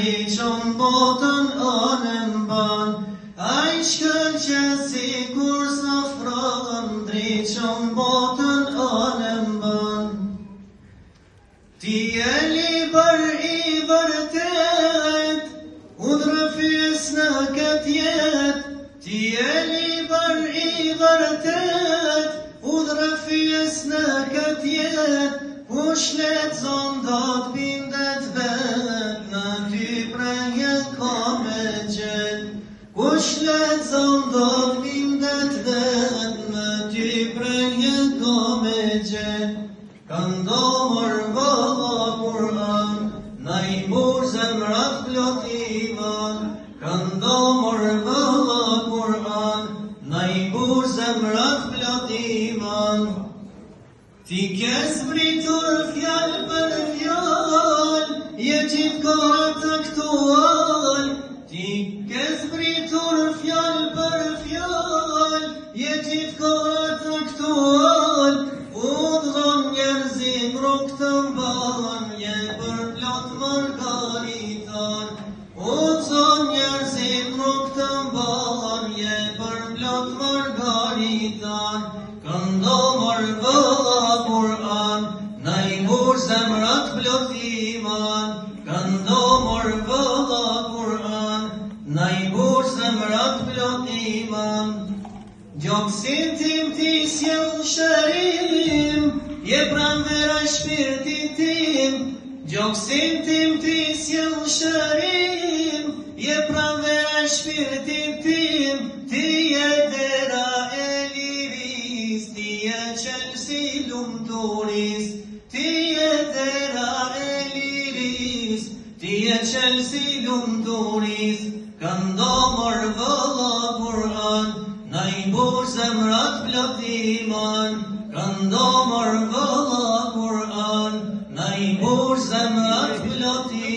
ndriqon botën anën ban, ai shkëlqesi kur s'afron, ndriqon botën anën ban. Ti je liber i vërtet, udhërëfjes në këtë jet. Ti je liber i vërtet, udhërëfjes në këtë jet. Kush lexon do t'bindet vet, në ty prenje ka me gjet. Kush lexon do t'bindet vet, në ty prenje ka me gjet. Këndomër valla Kur'an, na i mur zemrat plot iman. Këndomër valla Kur'an, na i mur zemrat plot iman. Ti ke zbritur fjall për fjall, je gjithkohët aktual. Ti ke zbritur fjall për fjall, je gjithkohët aktual. Udhon njerëzim rrug të mban, je për plot margaritan. Udhon njerëzim rrug të mban, je për plot margaritan. Këndomër valla Kur'an, na i mur zemrat plot iman. Këndomër valla Kur'an, na i mur zemrat plot iman. Gjoksin tim ti sjell shërim, je pranvera shpirtit tim. Gjoksin tim ti sjell shërim, je pranvera shpirtit tim. Ti je dera e liris, ti je qelsi lumturis. Ti je dera e liris, ti je qelsi lumturis. Këndomër valla Kur'an, na i mur zemrat plot iman. Këndomër valla Kur'an, na i mur zemrat plot iman.